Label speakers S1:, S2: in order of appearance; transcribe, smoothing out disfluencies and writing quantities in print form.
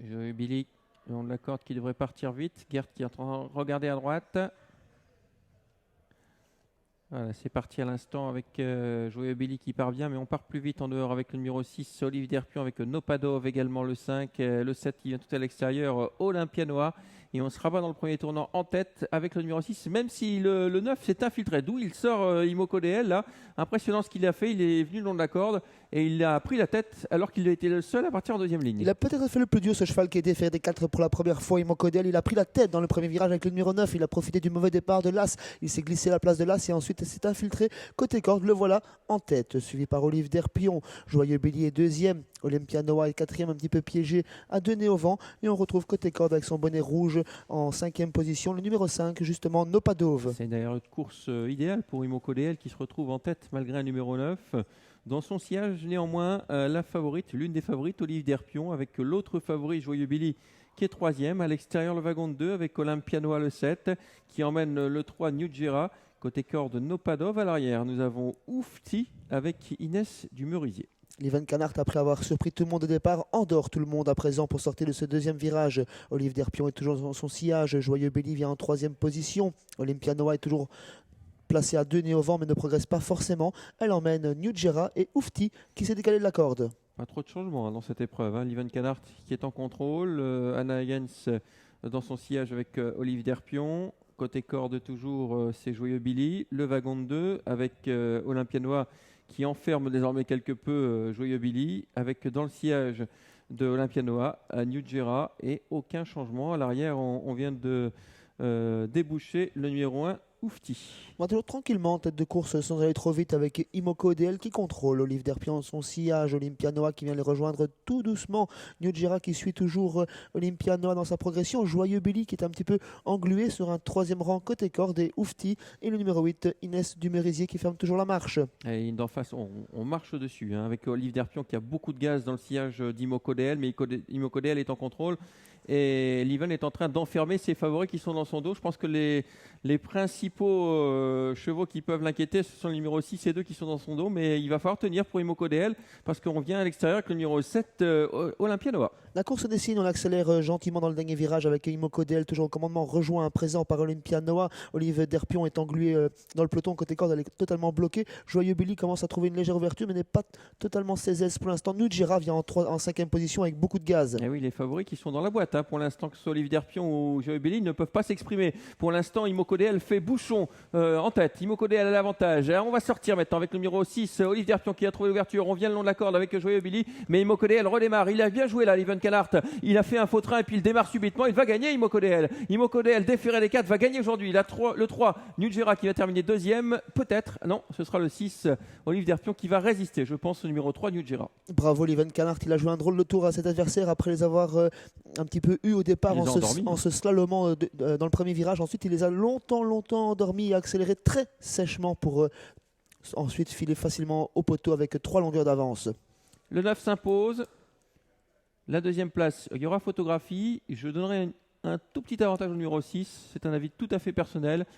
S1: Joey Billy, le long de la corde qui devrait partir vite. Gert qui est en train de regarder à droite. Voilà, c'est parti à l'instant avec Joey Billy qui part bien, mais on part plus vite en dehors avec le numéro 6, Olive Derpion, avec Nopadov également le 5, le 7 qui vient tout à l'extérieur, Olympianois. Et on se rabat dans le premier tournant en tête avec le numéro 6, même si le 9 s'est infiltré. D'où il sort Imoko DL là. Impressionnant ce qu'il a fait. Il est venu le long de la corde et il a pris la tête alors qu'il était le seul à partir en deuxième ligne.
S2: Il a peut-être fait le plus dur, ce cheval qui a été fait des 4 pour la première fois. Imoko DL, il a pris la tête dans le premier virage avec le numéro 9. Il a profité du mauvais départ de l'As. Il s'est glissé à la place de l'As et ensuite s'est infiltré côté corde. Le voilà en tête, suivi par Olive Derpion. Joyeux Billy est deuxième. Olympia Noah est quatrième, un petit peu piégé à deux nez au vent. Et on retrouve côté corde avec son bonnet rouge en cinquième position. Le numéro 5, justement, Nopadov.
S1: C'est d'ailleurs une course idéale pour Imoko DL qui se retrouve en tête malgré un numéro 9. Dans son sillage, néanmoins, la favorite, l'une des favorites, Olive Derpion, avec l'autre favori, Joyeux Billy, qui est troisième. À l'extérieur, le wagon de 2 avec Olympianois le 7, qui emmène le 3, New Gera. Côté corde, Nopadov. À l'arrière, nous avons Oufti avec Inès du Merisier.
S2: Livan Canart, après avoir surpris tout le monde au départ, endort tout le monde à présent pour sortir de ce deuxième virage. Olive Derpion est toujours dans son sillage. Joyeux Billy vient en troisième position. Olympia Noah est toujours placée à deux nez au vent mais ne progresse pas forcément. Elle emmène New Gera et Oufti qui s'est décalé de la corde.
S1: Pas trop de changements dans cette épreuve. Livan Canart qui est en contrôle. Anna Higgins dans son sillage avec Olive Derpion. Côté corde toujours, c'est Joyeux Billy. Le wagon de 2 avec Olympianois qui enferme désormais quelque peu Joyeux Billy, avec dans le sillage de Olympianois à New Gera et aucun changement. À l'arrière, on vient de déboucher le numéro 1, Oufti.
S2: On va toujours tranquillement en tête de course sans aller trop vite avec Imoko DL qui contrôle Olive Derpion son sillage, Olympianois qui vient les rejoindre tout doucement, New Gera qui suit toujours Olympianois dans sa progression, Joyeux Billy qui est un petit peu englué sur un troisième rang côté corde et Oufti et le numéro 8 Inès du Merisier qui ferme toujours la marche.
S1: Et d'en face, on marche dessus avec Olive Derpion qui a beaucoup de gaz dans le sillage d'Imoko DL, mais Imoko DL est en contrôle. Et Livan est en train d'enfermer ses favoris qui sont dans son dos. Je pense que les principaux chevaux qui peuvent l'inquiéter, ce sont le numéro 6 et 2 qui sont dans son dos. Mais il va falloir tenir pour Imoko DL parce qu'on vient à l'extérieur avec le numéro 7, Olympianois.
S2: La course se dessine, on accélère gentiment dans le dernier virage avec Imoko DL toujours au commandement, rejoint à présent par Olympianois. Olive Derpion est englué dans le peloton côté corde, elle est totalement bloquée. Joyeux Billy commence à trouver une légère ouverture mais n'est pas totalement ses aises pour l'instant. New Gera vient en cinquième position avec beaucoup de gaz.
S1: Et oui, les favoris qui sont dans la boîte. Pour l'instant, que ce soit Olive Derpion ou Joey Billy, ne peuvent pas s'exprimer. Pour l'instant, Imoko DL fait bouchon en tête. Imoko DL a l'avantage. On va sortir maintenant avec le numéro 6, Olive Derpion qui a trouvé l'ouverture. On vient le long de la corde avec Joyeux Billy, mais Imoko DL redémarre. Il a bien joué là, Livan Canart. Il a fait un faux train et puis il démarre subitement. Il va gagner Imoko DL. Imoko DL déféré des 4 va gagner aujourd'hui. Il a le 3, New Gera qui va terminer deuxième. Peut-être, non, ce sera le 6, Olive Derpion qui va résister. Je pense au numéro 3, New Gera.
S2: Bravo Livan Canart, il a joué un drôle de tour à cet adversaire après les avoir un petit peu eu au départ en se slalomant dans le premier virage. Ensuite, il les a longtemps endormis et accéléré très sèchement pour ensuite filer facilement au poteau avec 3 longueurs d'avance.
S1: Le 9 s'impose. La deuxième place, il y aura photographie. Je donnerai un tout petit avantage au numéro 6. C'est un avis tout à fait personnel.